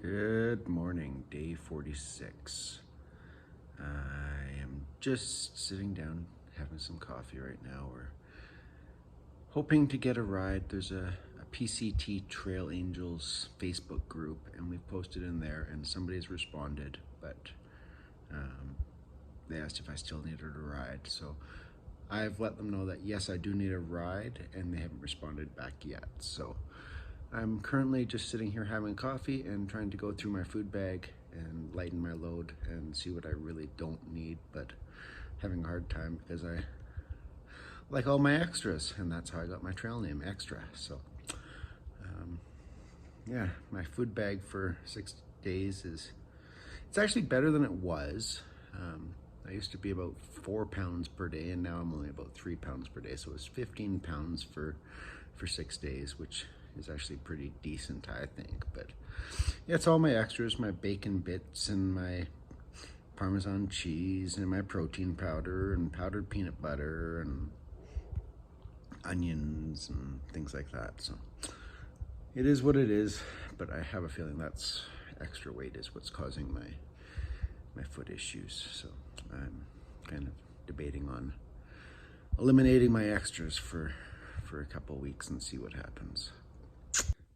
Good morning, day 46. I am just sitting down having some coffee right now. We're hoping to get a ride. There's a PCT Trail Angels Facebook group and we've posted in there and somebody's responded, but they asked if I still needed a ride. So I've let them know that yes, I do need a ride, and they haven't responded back yet. So I'm currently just sitting here having coffee and trying to go through my food bag and lighten my load and see what I really don't need, but having a hard time because I like all my extras, and that's how I got my trail name, Extra. So yeah, my food bag for 6 days it's actually better than it was. I used to be about 4 pounds per day, and now I'm only about 3 pounds per day. So it's 15 pounds for 6 days, which is actually pretty decent, I think. But yeah, it's all my extras, my bacon bits and my Parmesan cheese and my protein powder and powdered peanut butter and onions and things like that. So it is what it is, but I have a feeling that's extra weight is what's causing my foot issues. So I'm kind of debating on eliminating my extras for a couple weeks and see what happens.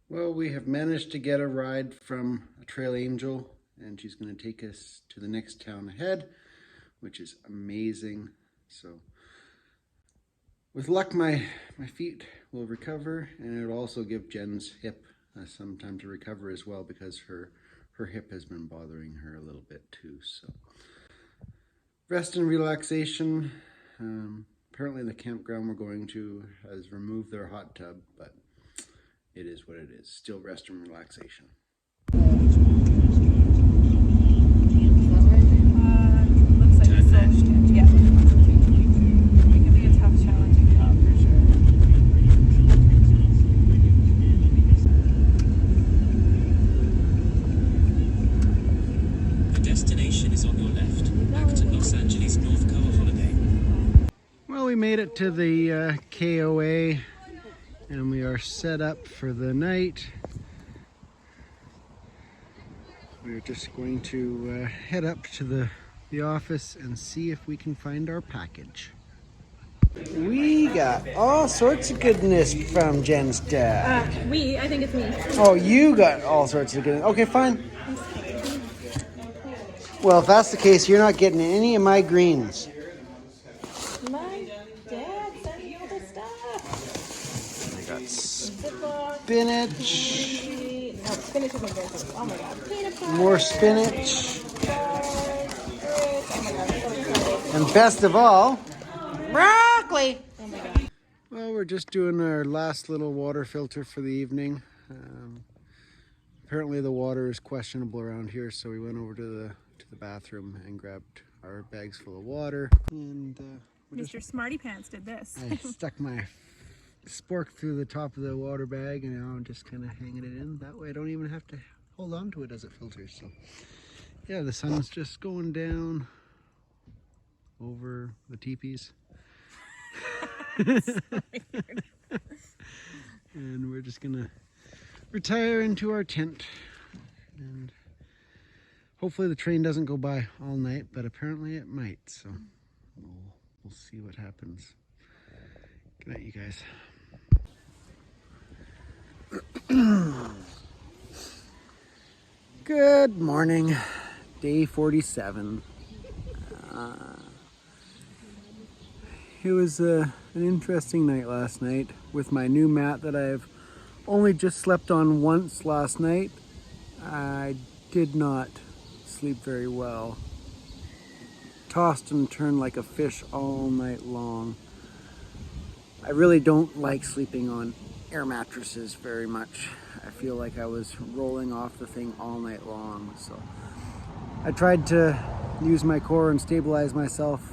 Well, we have managed to get a ride from a trail angel, and she's going to take us to the next town ahead, which is amazing. So with luck, my feet will recover, and it'll also give Jen's hip some time to recover as well, because her hip has been bothering her a little bit too. So rest and relaxation. Apparently the campground we're going to has removed their hot tub, but it is what it is. Still rest and relaxation. Looks like it's finished. Yeah. It can be a tough, challenging job for sure. The destination is on your left. Back to Los Angeles, North Coa holiday. Well, we made it to the KOA, and we are set up for the night. We're just going to head up to the office and see if we can find our package. We got all sorts of goodness from Jen's dad. I think it's me. Oh, you got all sorts of goodness. Okay, fine. Well, if that's the case, you're not getting any of my greens. My dad sent me all this stuff. I got Ziploc. spinach, No, spinach isn't very good. Oh my god. Peanut butter. more spinach, Grits. Oh my god. So excited. and best of all, broccoli. Oh my god. Well, we're just doing our last little water filter for the evening. Apparently the water is questionable around here, so we went over to the bathroom and grabbed our bags full of water. And Mr. Smarty Pants did this. I stuck my spork through the top of the water bag, and now I'm just kind of hanging it in. That way I don't even have to hold on to it as it filters. So yeah, the sun's just going down over the teepees. And we're just gonna retire into our tent, and hopefully the train doesn't go by all night, but apparently it might, so we'll see what happens. Good night, you guys. Good morning, day 47. It was an interesting night last night with my new mat that I've only just slept on once last night. I did not sleep very well. Tossed and turned like a fish all night long. I really don't like sleeping on air mattresses very much. I feel like I was rolling off the thing all night long. So I tried to use my core and stabilize myself,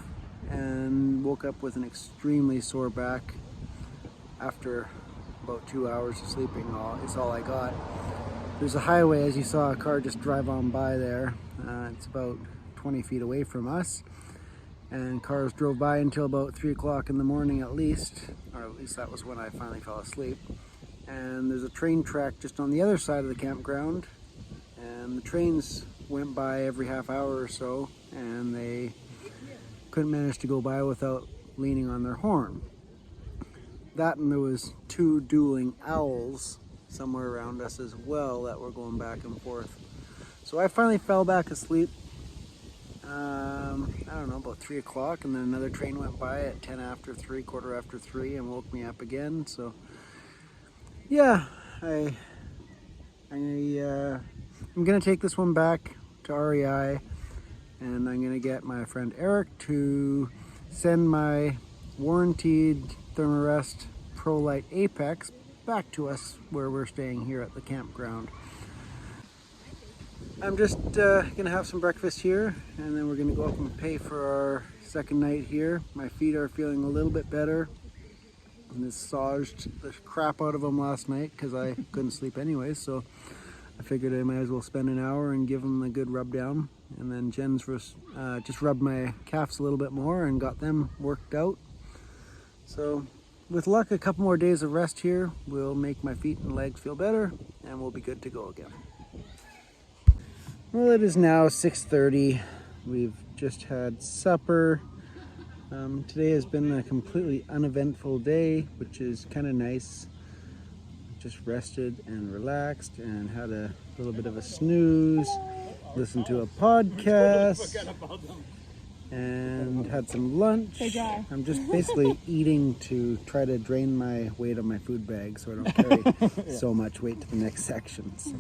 and woke up with an extremely sore back after about 2 hours of sleeping. It's all I got. There's a highway, as you saw a car just drive on by there. It's about 20 feet away from us, and cars drove by until about 3 o'clock in the morning at least, or at least that was when I finally fell asleep. And there's a train track just on the other side of the campground, and and the trains went by every half hour or so, and they couldn't manage to go by without leaning on their horn. That, and there was 2 dueling owls somewhere around us as well that were going back and forth. So I finally fell back asleep, I don't know, about 3 o'clock, and then another train went by at 10 after 3, quarter after 3, and woke me up again. So yeah, I'm gonna take this one back to REI, and I'm gonna get my friend Eric to send my warranted Thermarest ProLite Apex back to us where we're staying here at the campground. I'm just gonna have some breakfast here, and then we're gonna go up and pay for our second night here. My feet are feeling a little bit better. I massaged the crap out of them last night because I couldn't sleep anyways, so I figured I might as well spend an hour and give them a good rub down. And then Jen's just rubbed my calves a little bit more and got them worked out. So with luck, a couple more days of rest here will make my feet and legs feel better, and we'll be good to go again. Well, it is now 6:30. We've just had supper. Today has been a completely uneventful day, which is kind of nice. Just rested and relaxed and had a little bit of a snooze, listened to a podcast, and had some lunch. I'm just basically eating to try to drain my weight on my food bag so I don't carry so much weight to the next sections.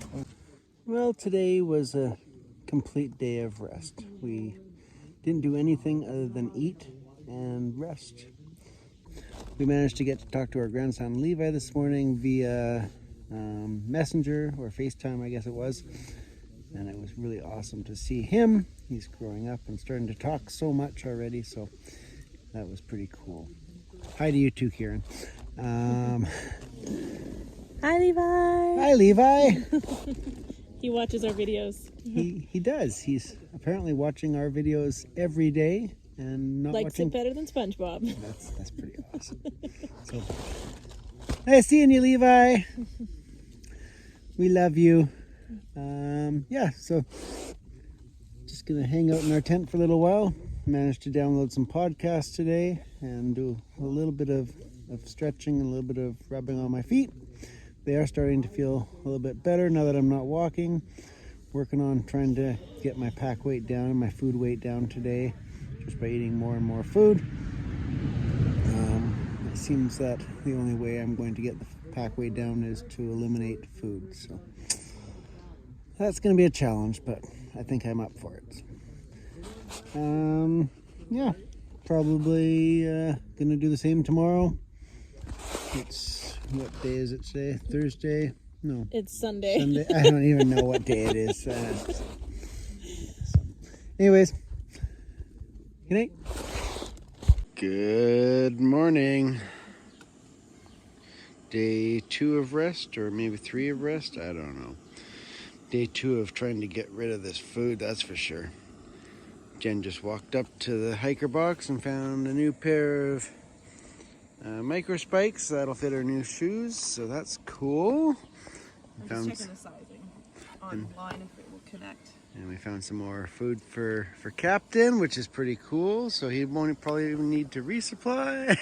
Well, today was a complete day of rest. We didn't do anything other than eat and rest. We managed to get to talk to our grandson Levi this morning via Messenger or FaceTime, I guess it was. And it was really awesome to see him. He's growing up and starting to talk so much already, so that was pretty cool. Hi to you too, Kieran. Hi, Levi. Hi, Levi. He watches our videos. He does. He's apparently watching our videos every day and not Likes watching. it better than SpongeBob. That's pretty awesome. So, nice seeing you, Levi. We love you. Yeah, so just gonna hang out in our tent for a little while. Managed to download some podcasts today and do a little bit of stretching and a little bit of rubbing on my feet. They are starting to feel a little bit better now that I'm not walking. Working on trying to get my pack weight down and my food weight down today, just by eating more and more food. It seems that the only way I'm going to get the pack weight down is to eliminate food. So that's going to be a challenge, but I think I'm up for it. Yeah, probably going to do the same tomorrow. What day is it today? Thursday? No. It's Sunday. Sunday. I don't even know what day it is. Anyways, good night. Good morning. Day 2 of rest, or maybe 3 of rest. I don't know. Day 2 of trying to get rid of this food, that's for sure. Jen just walked up to the hiker box and found a new pair of micro spikes that'll fit her new shoes, so that's cool. I'm just checking the sizing online if it will connect. And we found some more food for Captain, which is pretty cool, so he won't probably even need to resupply.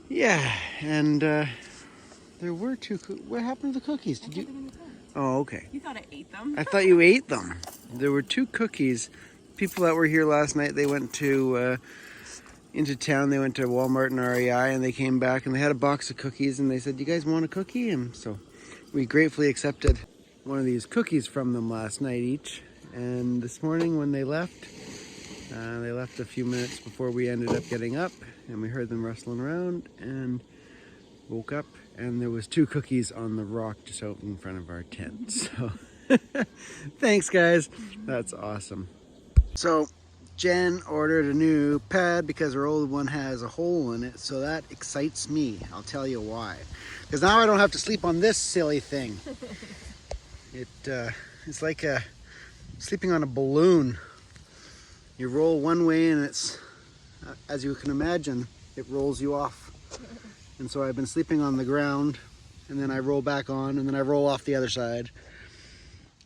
Yeah, and there were 2 what happened to the cookies? Did you? Oh, okay. You thought I ate them? I thought you ate them. There were 2 cookies. People that were here last night, they went to into town. They went to Walmart and REI, and they came back and they had a box of cookies, and they said, "You guys want a cookie?" And so we gratefully accepted one of these cookies from them last night each. And this morning when they left a few minutes before we ended up getting up, and we heard them rustling around and woke up, and there was 2 cookies on the rock just out in front of our tent. So thanks, guys. That's awesome. So Jen ordered a new pad because her old one has a hole in it, so that excites me. I'll tell you why. Because now I don't have to sleep on this silly thing. It's like sleeping on a balloon. You roll one way and it's, as you can imagine, it rolls you off. And so I've been sleeping on the ground and then I roll back on, and then I roll off the other side,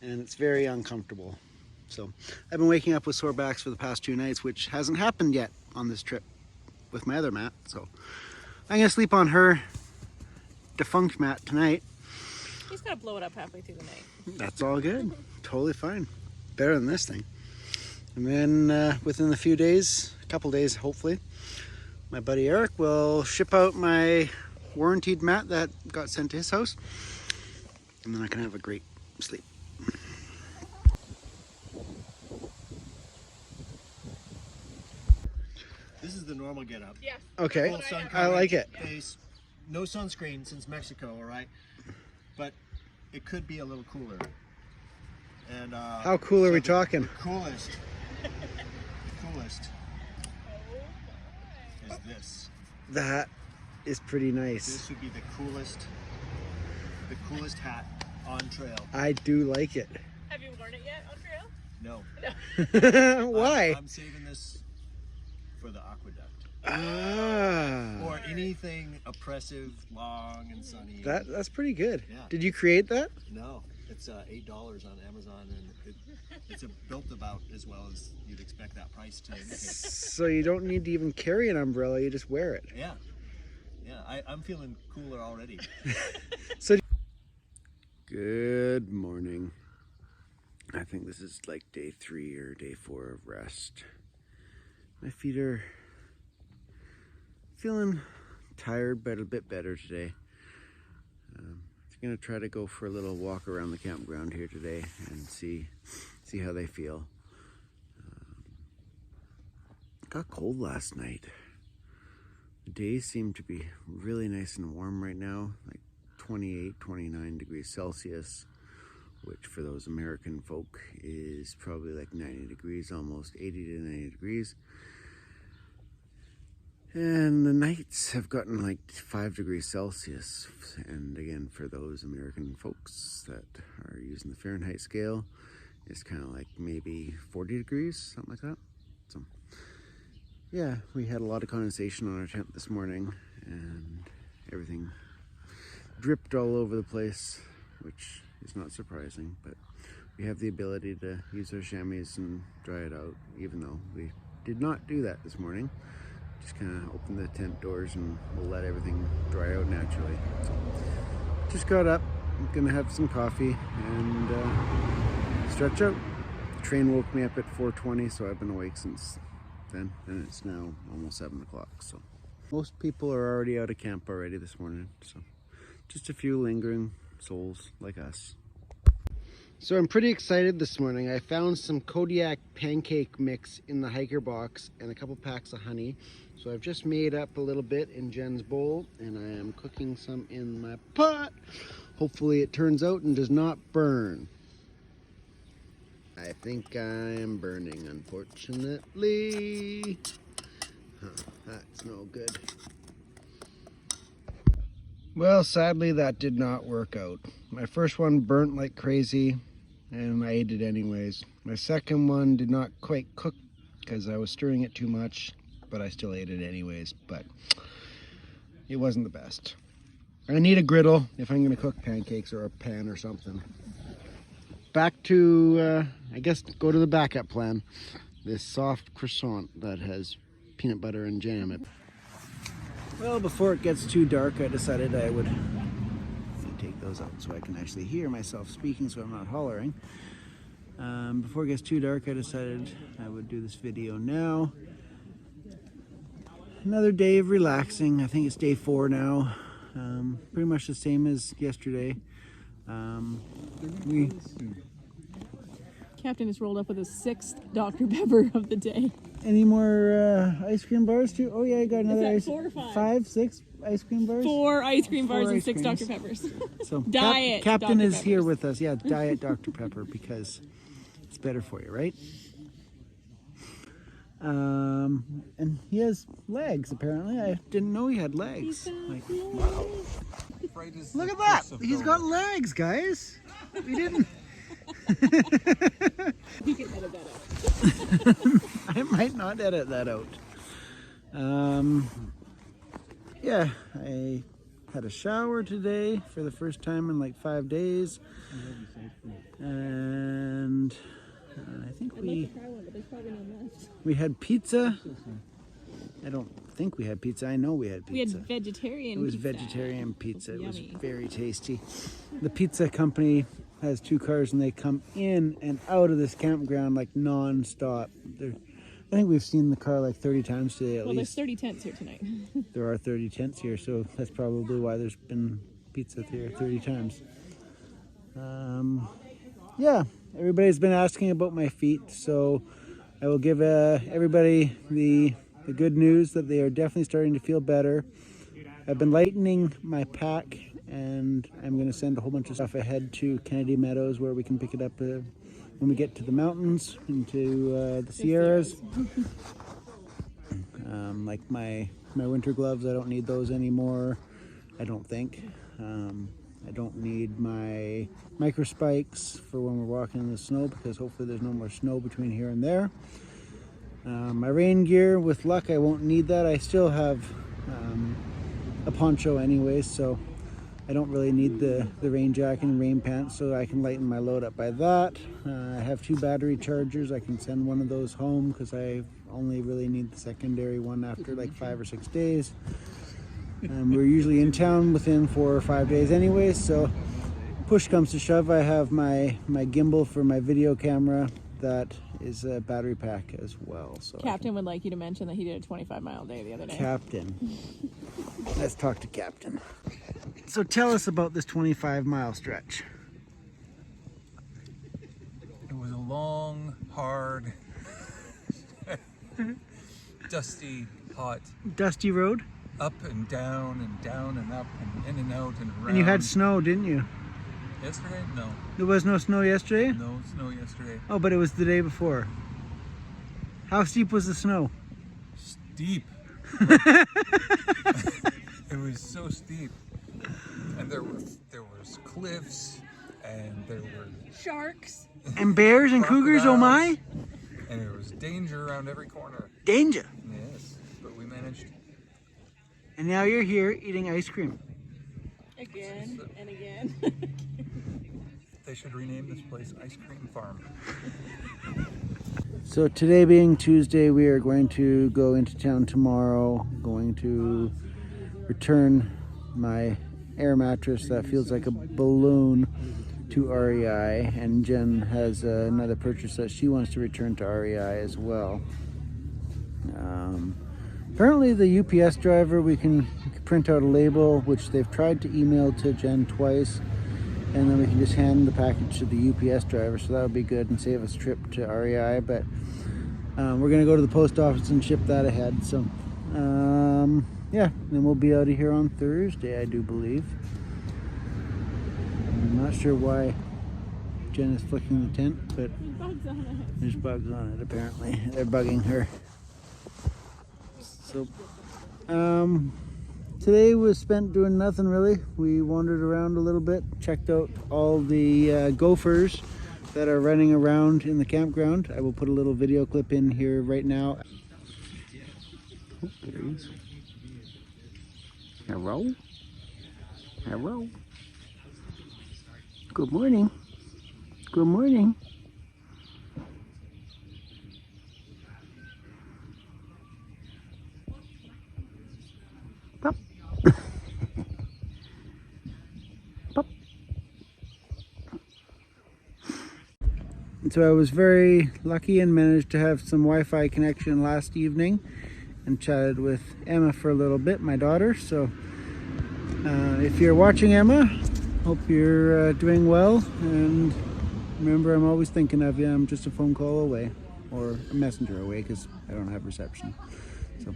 and it's very uncomfortable. So I've been waking up with sore backs for the past 2 nights, which hasn't happened yet on this trip with my other mat. So I'm gonna sleep on her defunct mat tonight. He's gotta blow it up halfway through the night. That's all good. Totally fine. Better than this thing. And then within a few days, a couple days hopefully, my buddy Eric will ship out my warranted mat that got sent to his house, and then I can have a great sleep. This is the normal getup. Yes. Okay, Full sun I coverage, like it. Face, no sunscreen since Mexico, all right? But it could be a little cooler. And How cool are we talking? The coolest is this. That is pretty nice. This would be the coolest hat on trail. I do like it. Have you worn it yet on trail? No. Why? I'm saving this for the aqueduct. Ah. Or anything oppressive, long and sunny. That's pretty good. Yeah. Did you create that? No, it's $8 on Amazon, and it's built about as well as you'd expect that price to indicate. So you don't need to even carry an umbrella, you just wear it. Yeah, I'm feeling cooler already. So good morning. I think this is like day 3 or day 4 of rest. My feet are feeling tired, but a bit better today. I'm gonna try to go for a little walk around the campground here today and see how they feel. It got cold last night. The days seem to be really nice and warm right now, like 28, 29 degrees Celsius, which for those American folk is probably like 90 degrees, almost 80 to 90 degrees. And the nights have gotten like 5 degrees Celsius. And again, for those American folks that are using the Fahrenheit scale, it's kind of like maybe 40 degrees, something like that. So yeah, we had a lot of condensation on our tent this morning, and everything dripped all over the place, which is not surprising, but we have the ability to use our chamois and dry it out, even though we did not do that this morning. Just kind of open the tent doors and we'll let everything dry out naturally. So, just got up, I'm gonna have some coffee and stretch out. The train woke me up at 4:20, so I've been awake since then, and it's now almost 7 o'clock. So most people are already out of camp already this morning, so just a few lingering souls like us. So I'm pretty excited this morning. I found some Kodiak pancake mix in the hiker box and a couple packs of honey. So I've just made up a little bit in Jen's bowl, and I am cooking some in my pot. Hopefully it turns out and does not burn. I think I am burning, unfortunately. That's no good. Well, sadly that did not work out. My first one burnt like crazy, and I ate it anyways. My second one did not quite cook because I was stirring it too much, but I still ate it anyways, but it wasn't the best. I need a griddle if I'm going to cook pancakes, or a pan or something. Back to, I guess, go to the backup plan. This soft croissant that has peanut butter and jam in it. Well, before it gets too dark, I decided I would take those out so I can actually hear myself speaking, so I'm not hollering. Before it gets too dark, I decided I would do this video now. Another day of relaxing. I think it's day 4 now. Pretty much the same as yesterday. Captain is rolled up with his 6th Dr. Pepper of the day. Any more ice cream bars too? Oh yeah, I got another Is that 4 or 5? 5, 6 ice cream bars. 4 ice cream bars Four and ice 6 creams. Dr. Peppers. So Diet Captain Dr. is here Peppers. with us. Yeah, diet Dr. Pepper, because it's better for you, right? And he has legs apparently. I didn't know he had legs. Like, wow. Look at that! He's got legs, guys. We didn't. You can edit that out. I might not edit that out. Yeah, I had a shower today for the first time in like 5 days. And I think we had pizza. I don't think we had pizza. I know we had pizza. We had vegetarian It was pizza. vegetarian pizza. It was Yummy. very tasty. The pizza company has 2 cars and they come in and out of this campground like non-stop. I think we've seen the car like 30 times today at Well, there's least. 30 tents here tonight. There are 30 tents here, so that's probably why there's been pizza here 30 times. Yeah, everybody's been asking about my feet, so I will give everybody the good news that they are definitely starting to feel better. I've been lightening my pack, and I'm going to send a whole bunch of stuff ahead to Kennedy Meadows where we can pick it up when we get to the mountains, into the Sierras. Like my winter gloves, I don't need those anymore, I don't think. I don't need my micro spikes for when we're walking in the snow, because hopefully there's no more snow between here and there. My rain gear, with luck, I won't need that. I still have a poncho anyways, so I don't really need the rain jacket and rain pants, so I can lighten my load up by that. I have 2 battery chargers. I can send one of those home because I only really need the secondary one after like 5 or 6 days. We're usually in town within 4 or 5 days anyways, so push comes to shove, I have my gimbal for my video camera. That is a battery pack as well. So Captain would like you to mention that he did a 25-mile day the other day. Captain. Let's talk to Captain. So tell us about this 25-mile stretch. It was a long, hard, dusty, hot, Dusty road? up and down and up and in and out and around. And you had snow, didn't you? Yesterday? No. There was no snow yesterday? No snow yesterday. Oh, but it was the day before. How steep was the snow? Steep. It was so steep. And there was cliffs, and there were Sharks. And bears and cougars, oh my? and there was danger around every corner. Danger. Yes, but we managed. And now you're here eating ice cream. Again and again. They should rename this place Ice Cream Farm. So today being Tuesday, we are going to go into town tomorrow, going to return my air mattress that feels like a balloon to REI, and Jen has another purchase that she wants to return to REI as well. Apparently the UPS driver, we can print out a label, which they've tried to email to Jen twice, and then we can just hand the package to the UPS driver, so that would be good and save us a trip to REI. But we're going to go to the post office and ship that ahead. So yeah, then we'll be out of here on Thursday, I do believe. I'm not sure why Jen is flicking the tent, but Bugs on it. there's bugs on it apparently. They're bugging her. So today was spent doing nothing really. We wandered around a little bit, checked out all the gophers that are running around in the campground. I will put a little video clip in here right now. Oh, there he is. Hello? Hello? Good morning. Good morning. Pop. Pop. And so I was very lucky and managed to have some Wi-Fi connection last evening and chatted with Emma for a little bit, my daughter. So if you're watching, Emma, hope you're doing well, and remember, I'm always thinking of you. I'm just a phone call away, or a messenger away, because I don't have reception. So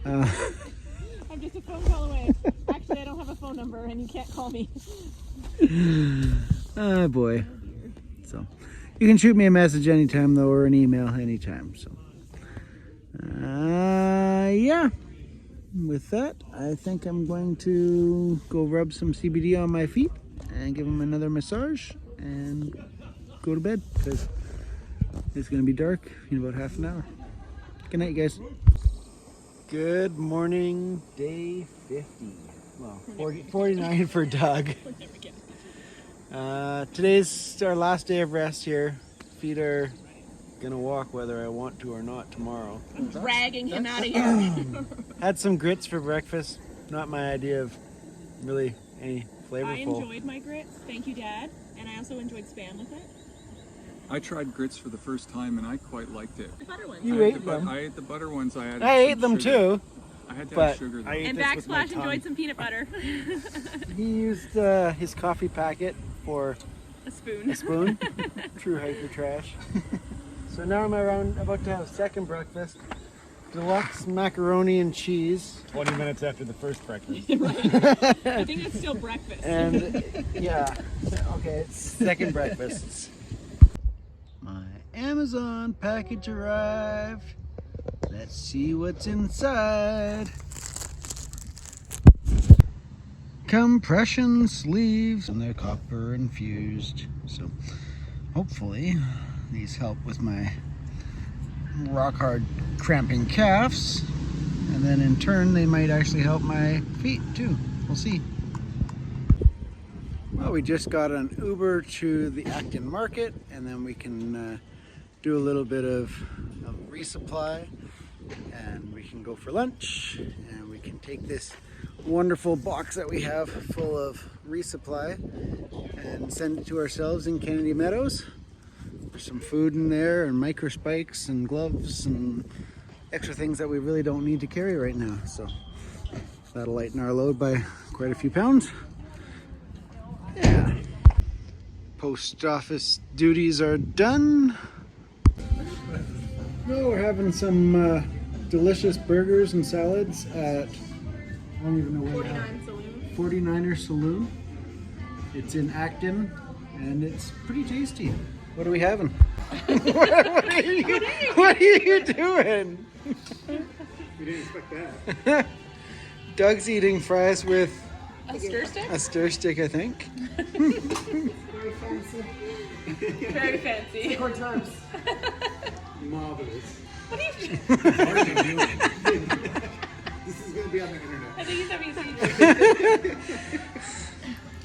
I'm just a phone call away. Actually, I don't have a phone number and you can't call me. oh boy. So you can shoot me a message anytime though, or an email anytime. So yeah, with that, I think I'm going to go rub some CBD on my feet and give them another massage and go to bed, because it's going to be dark in about half an hour. Good night, guys. Good morning, day 50. Well, 49 for Doug. Today's our last day of rest here. Feet are gonna walk whether I want to or not tomorrow. I'm dragging him out of here. Had some grits for breakfast. Not my idea of really any flavorful. I enjoyed my grits. Thank you, Dad. And I also enjoyed Spam with it. I tried grits for the first time and I quite liked it. The butter ones. You ate them. I ate the butter ones. I ate them too. I had to But have sugar though. I ate And this with my Backsplash tongue. enjoyed some peanut butter. He used his coffee packet for A spoon. a spoon. True hiker trash. So now I'm about to have second breakfast. Deluxe macaroni and cheese. 20 minutes after the first breakfast. I think it's still breakfast. And yeah, okay, it's second breakfast. My Amazon package arrived. Let's see what's inside. Compression sleeves, and they're copper infused. So hopefully these help with my rock hard cramping calves, and then in turn they might actually help my feet too. We'll see. Well, we just got an Uber to the Acton Market, and then we can do a little bit of resupply, and we can go for lunch, and we can take this wonderful box that we have full of resupply and send it to ourselves in Kennedy Meadows. There's some food in there and micro spikes and gloves and extra things that we really don't need to carry right now. So that'll lighten our load by quite a few pounds. Yeah. Post office duties are done. No, we're having some delicious burgers and salads at, I don't even know where. 49 Saloon. 49er Saloon. It's in Acton, and it's pretty tasty. What are we having? what are you doing? We didn't expect that. Doug's eating fries with A stir stick? a stir stick, I think. Very fancy. Very fancy. Hard times. Marvelous. What are you doing? What are you doing? This is going to be on the internet. I think he's having a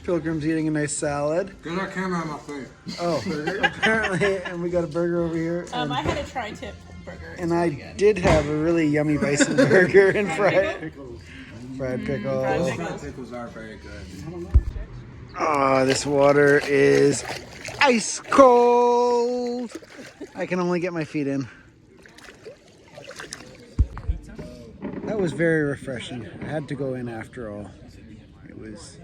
Pilgrim's eating a nice salad. Get that camera on my face. Oh, apparently, and we got a burger over here. And, I had a tri-tip burger. and I did have a really yummy bison burger and fried Pickles. pickles. Pickles are very good. Oh, this water is ice cold. I can only get my feet in. That was very refreshing. I had to go in after all. It was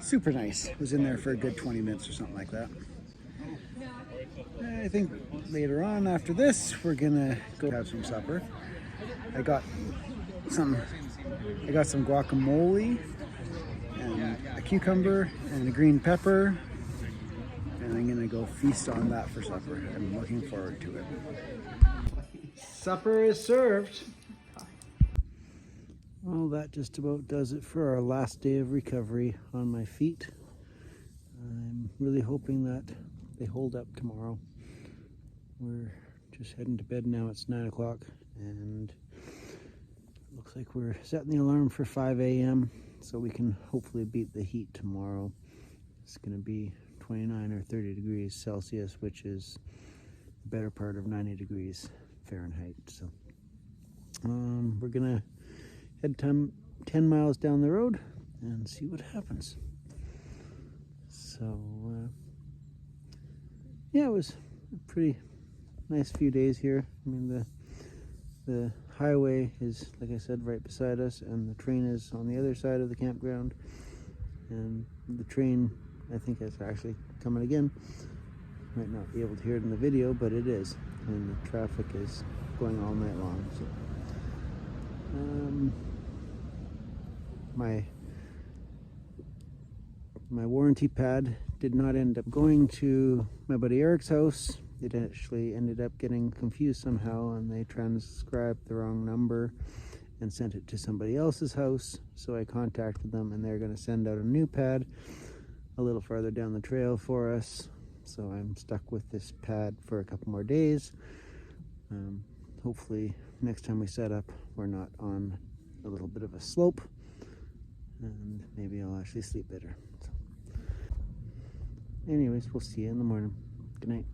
super nice. I was in there for a good 20 minutes or something like that. I think later on after this, we're gonna go have some supper. I got some guacamole and a cucumber and a green pepper, and I'm gonna go feast on that for supper. I'm looking forward to it. Supper is served. Well, that just about does it for our last day of recovery on my feet. I'm really hoping that they hold up tomorrow. We're just heading to bed now. It's 9 o'clock, and it looks like we're setting the alarm for 5 a.m. so we can hopefully beat the heat tomorrow. It's going to be 29 or 30 degrees Celsius, which is the better part of 90 degrees Fahrenheit. So we're going to head 10 miles down the road and see what happens. So yeah, it was a pretty nice few days here. I mean, the highway is, like I said, right beside us, and the train is on the other side of the campground, and the train, I think, is actually coming again. Might not be able to hear it in the video, but it is, and the traffic is going all night long. So my warranty pad did not end up going to my buddy Eric's house. It actually ended up getting confused somehow, and they transcribed the wrong number and sent it to somebody else's house. So I contacted them, and they're going to send out a new pad a little farther down the trail for us. So I'm stuck with this pad for a couple more days. Hopefully next time we set up, we're not on a little bit of a slope. and maybe I'll actually sleep better. So, anyways, we'll see you in the morning. Good night.